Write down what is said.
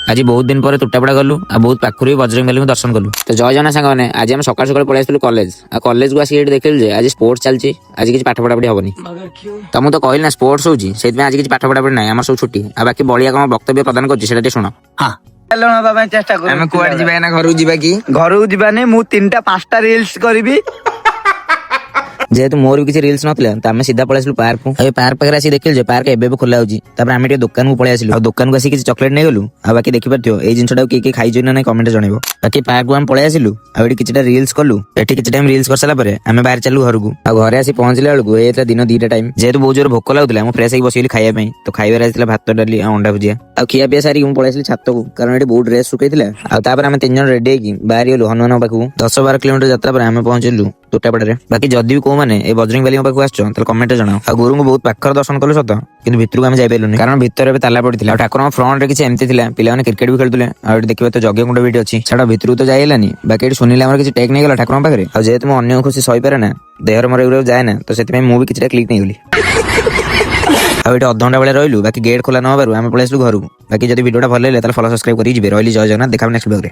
ଆଜି ବହୁତ ଦିନ ପରେ ତୁଟାପଡ଼ା ଗଲୁ ଆଉ ବହୁତ ପାଖରୁ ବି ବଜରଙ୍ଗବାଲିଙ୍କୁ ଦର୍ଶନ କଲୁ। ତ ଜୟ ଜଗନ୍ନାଥ ସାଙ୍ଗମାନେ, ଆଜି ଆମେ ସକାଳୁ ସକାଳୁ ପଳେଇ ଆସିଥିଲୁ କଲେଜ। ଆଉ କଲେଜକୁ ଆସିକି ଏଠି ଦେଖିଲୁ ଯେ ଆଜି ସ୍ପୋର୍ଟସ ଚାଲିଛି, ଆଜି କିଛି ପାଠ ପଢ଼ାପଢ଼ି ହବନି। ତ ମୁଁ ତ କହିଲି ନା ସ୍ପୋର୍ଟସ ହଉଛି, ସେଇଥିପାଇଁ ଆଜି କିଛି ପାଠ ପଢ଼ାପଢ଼ି ନାହିଁ, ଆମର ସବୁ ଛୁଟି। ଆଉ ବାକି ବଳିଆ କଣ ବକ୍ତବ୍ୟ ପ୍ରଦାନ କରୁଛି ସେଟା ଟିକେ ଶୁଣ। ହବା ପାଇଁ ଚେଷ୍ଟା କରୁ। ଆମେ କୁଆଡେ ଯିବା ନା ଘରକୁ ଯିବା କି? ଘରକୁ ଯିବାନି, ମୁଁ 3ଟା 5ଟା ରିଲ୍ସ କରିବି। ଯେହେତୁ ମୋର ବି କିଛି ରିଲ୍ସ ନଥିଲା ତ ଆମେ ସିଧା ପଳେଇ ଆସିଲୁ ପାର୍କକୁ। ଆଉ ପାର୍କ ପାଖରେ ଆସିକି ଦେଖିଲୁ ଯେ ପାର୍କ ଏବେ ବି ଖୋଲା ହଉଛି। ତାପରେ ଆମେ ଟିକେ ଦୋକାନକୁ ପଳେଇ ଆସିଲୁ। ଆଉ ଦୋକାନକୁ ଆସିକି କିଛି ଚକଲେଟ ନେଇଗଲୁ। ଆଉ ବାକି ଦେଖିପାରୁଥିବ ଏଇ ଜିନିଷଟାକୁ କିଏ କିଏ ଖାଇଛୁ ନା ନାଇଁ କମେଣ୍ଟ ଜଣେଇବ। ବାକି ପାର୍କକୁ ଆମେ ପଳେଇ ଆସିଲୁ ଆଉ ଏଠି କିଛିଟା ରିଲ୍ସ କଲୁ। ଏଠି କିଛି ଟାଇମ ରିଲ୍ସ କରିସାରିଲା ପରେ ଆମେ ବାହାରି ଚାଲୁ ଘରକୁ। ଆଉ ଘରେ ଆସି ପହଞ୍ଚିଲା ବେଳକୁ ଏଇଥିଲା ଦିନ 2ଟା ଟାଇମ। ଯେହେତୁ ବହୁତ ଜୋର ଭୋକ ଲାଗୁଥିଲା ମୁଁ ଫ୍ରେଶ ହେଇକି ବସିଗଲି ଖାଇବା ପାଇଁ। ତ ଖାଇବାରେ ଆସିଥିଲା ଭାତ ଡାଲି ଆଉ ଅଣ୍ଡା ଭୁଜିଆ। ଆଉ ଖିଆ ପିଆ ସାରିକି ମୁଁ ପଳେଇ ଆସିଲି ଛାତକୁ, କାରଣ ଏଠି ବହୁତ ଡ୍ରେସ ଶୁଖେଇଥିଲା। ଆଉ ତାପରେ ଆମେ 3 ଜଣ ରେଡି ହେଇକି ବାହାରି ଗଲୁ ହନୁମାନଙ୍କ ପାଖକୁ। 10-12 କିଲୋମିଟର ଯାତ୍ରା ପରେ ଆମେ ପହଞ୍ଚିଲୁ ତୁଟାପଡ଼ାରେ। ବାକି ଯଦି ବି କୋଉମାନେ ଏ ବଜରଙ୍ଗବାଲିଙ୍କ ପାଖକୁ ଆସିଛ ତାହେଲେ କମେଣ୍ଟ ଜଣାଅ। ଆଉ ଗୁରୁଙ୍କୁ ବହୁତ ପାଖରେ ଦର୍ଶନ କଲୁ ସତ, କିନ୍ତୁ ଭିତରକୁ ଆମେ ଯାଇପାରିଲୁନି କାରଣ ଭିତରେ ଏବେ ତାଲା ପଡିଥିଲା। ଆଉ ଠାକୁରଙ୍କ ଫ୍ରଣ୍ଟରେ କିଛି ଏମିତି ଥିଲା, ପିଲାମାନେ କ୍ରିକେଟ ବି ଖେଳୁଥିଲେ। ଆଉ ଏଠି ଦେଖିବା ତ ଯଜ୍ଞକୁଣ୍ଡ ବି ଏଠି ଅଛି, ଛାଡ ଭିତରକୁ ତ ଯାଇ ହେଲାନି। ବାକି ଏଠି ସୁନିଲ ଆମର କିଛି ଟେକ୍ ନେଇଗଲା ଠାକୁରଙ୍କ ପାଖରେ। ଆଉ ଯେହେତୁ ମୁଁ ଅନ୍ୟ ଖୁସି ସହିପାରେ ନା, ଦେହର ମୋର ଏଗୁଡାକୁ ଯାଏ ନା, ତ ସେଥିପାଇଁ ମୁଁ ବି କିଛିଟା କ୍ଲିକ୍ ନେଇଗଲି। ଆଉ ଏଠି ଅଧଘଣ୍ଟା ବେଳେ ରହିଲୁ, ବାକି ଗେଟ୍ ଖୋଲା ନ ହବାରୁ ଆମେ ପଳେଇ ଆସିଲୁ ଘରକୁ। ବାକି ଯଦି ଭିଡିଓଟା ଭଲ ଲାଗିଲା ତାହେଲେ ଫଲୋ ସବସ୍କ୍ରାଇବ କରିକି ଯିବେ। ରହିଲି, ଜୟ ଜଗନ୍ନାଥ, ଦେଖା ନେକ୍ସଟ ବ୍ଲଗରେ।